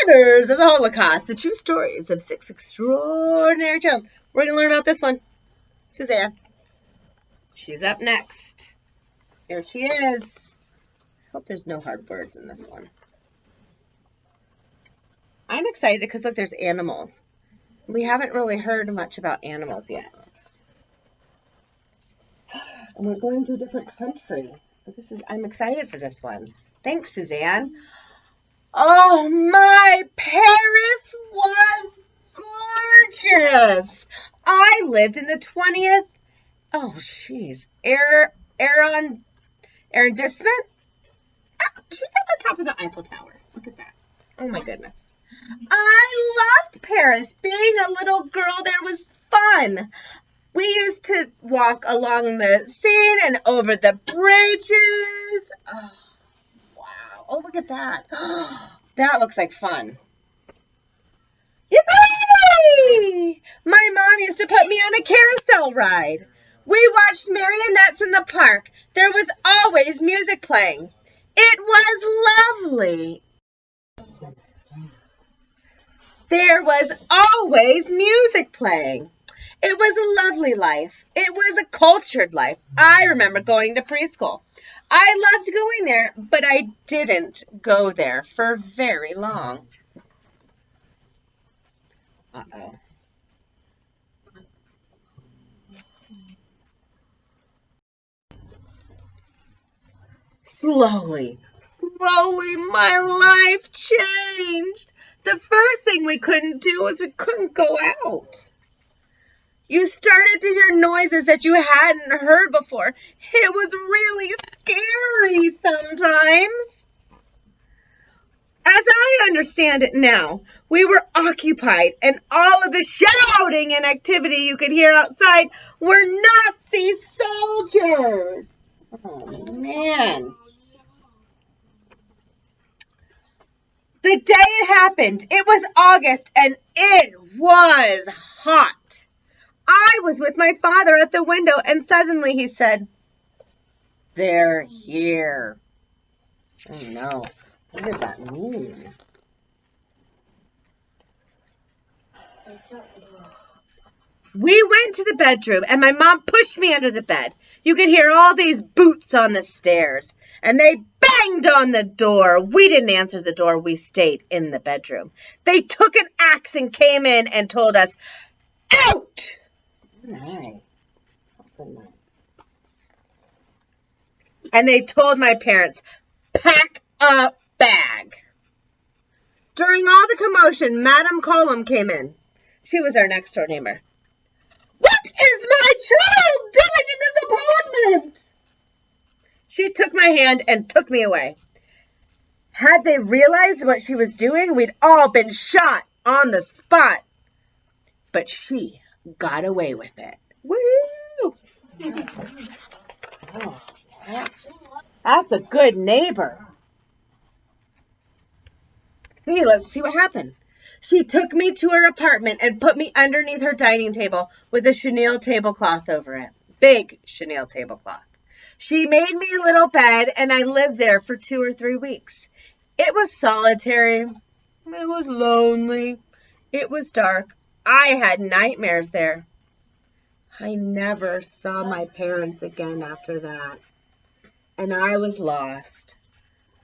Survivors of the Holocaust, the true stories of 6 extraordinary children. We're going to learn about this one. Suzanne. She's up next. Here she is. I hope there's no hard words in this one. I'm excited because, look, there's animals. We haven't really heard much about animals yet. And we're going to a different country. But I'm excited for this one. Thanks, Suzanne. Oh, my Paris was gorgeous. I lived in the 20th. Oh, jeez. Arrondissement? She's at the top of the Eiffel Tower. Look at that. Oh, my goodness. I loved Paris. Being a little girl there was fun. We used to walk along the Seine and over the bridges. Oh, wow. Oh, look at that. That looks like fun. Yippee! My mom used to put me on a carousel ride. We watched marionettes in the park. There was always music playing. It was lovely. There was always music playing. It was a lovely life. It was a cultured life. I remember going to preschool. I loved going there, but I didn't go there for very long. Uh-oh. Slowly, my life changed. The first thing we couldn't do was we couldn't go out. You started to hear noises that you hadn't heard before. It was really scary sometimes. As I understand it now, we were occupied, and all of the shouting and activity you could hear outside were Nazi soldiers. Oh, man. The day it happened, it was August, and it was hot. I was with my father at the window, and suddenly he said, "They're here." Oh, no. What does that mean? We went to the bedroom, and my mom pushed me under the bed. You could hear all these boots on the stairs, and they banged on the door. We didn't answer the door. We stayed in the bedroom. They took an axe and came in and told us, "Out!" Nice. And they told my parents, "Pack a bag." During all the commotion, Madame Colum came in. She was our next door neighbor. "What is my child doing in this apartment?" She took my hand and took me away. Had they realized what she was doing, we'd all been shot on the spot. But she got away with it. Woo! Oh, that's a good neighbor. See, let's see what happened. She took me to her apartment and put me underneath her dining table with a chenille tablecloth over it. Big chenille tablecloth. She made me a little bed, and I lived there for 2 or 3 weeks. It was solitary. It was lonely. It was dark. I had nightmares there. I never saw my parents again after that. And I was lost.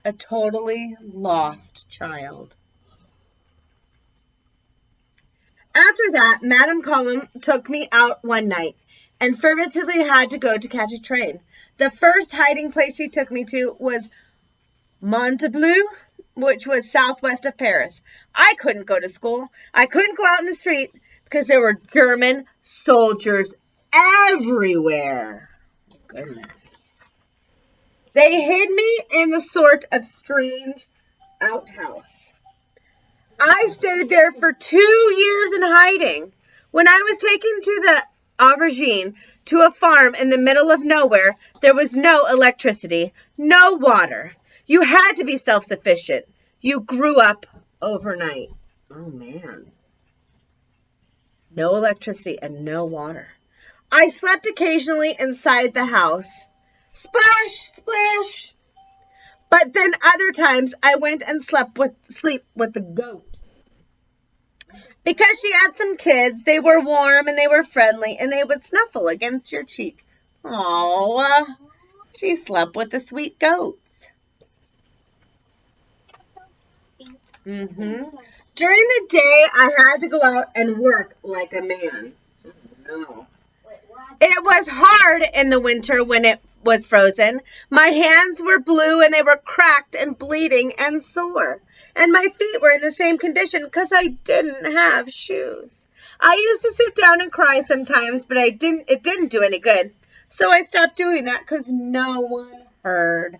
A totally lost child. After that, Madame Colum took me out one night and furtively had to go to catch a train. The first hiding place she took me to was Montebleu, which was southwest of Paris. I couldn't go to school. I couldn't go out in the street because there were German soldiers everywhere. Goodness. They hid me in a sort of strange outhouse. I stayed there for 2 years in hiding. When I was taken to the aubergine, to a farm in the middle of nowhere, there was no electricity, no water. You had to be self-sufficient. You grew up overnight. Oh, man. No electricity and no water. I slept occasionally inside the house. Splash, splash. But then other times I went and sleep with the goat. Because she had some kids, they were warm and they were friendly and they would snuffle against your cheek. Oh, she slept with the sweet goats. Mm-hmm. During the day, I had to go out and work like a man. No. It was hard in the winter when it was frozen. My hands were blue and they were cracked and bleeding and sore. And my feet were in the same condition because I didn't have shoes. I used to sit down and cry sometimes, but it didn't do any good. So I stopped doing that because no one heard.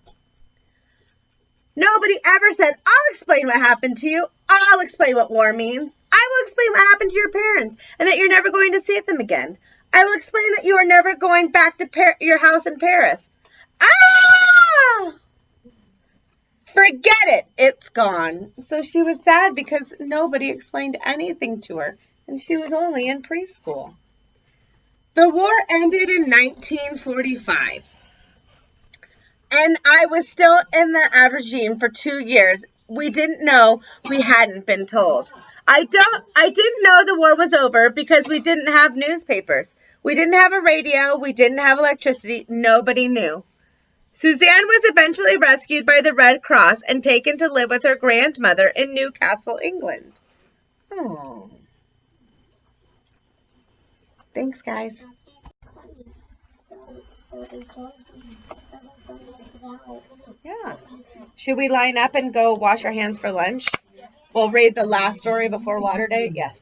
Nobody ever said, I'll explain what happened to you. I'll explain what war means. I will explain what happened to your parents and that you're never going to see them again. I will explain that you are never going back to your house in Paris. Ah! Forget it. It's gone. So she was sad because nobody explained anything to her, and she was only in preschool. The war ended in 1945. And I was still in the regime for 2 years. We didn't know. We hadn't been told. I didn't know the war was over because we didn't have newspapers. We didn't have a radio. We didn't have electricity. Nobody knew. Suzanne was eventually rescued by the Red Cross and taken to live with her grandmother in Newcastle, England. Oh. Thanks, guys. Yeah. Should we line up and go wash our hands for lunch? We'll read the last story before water day? Yes.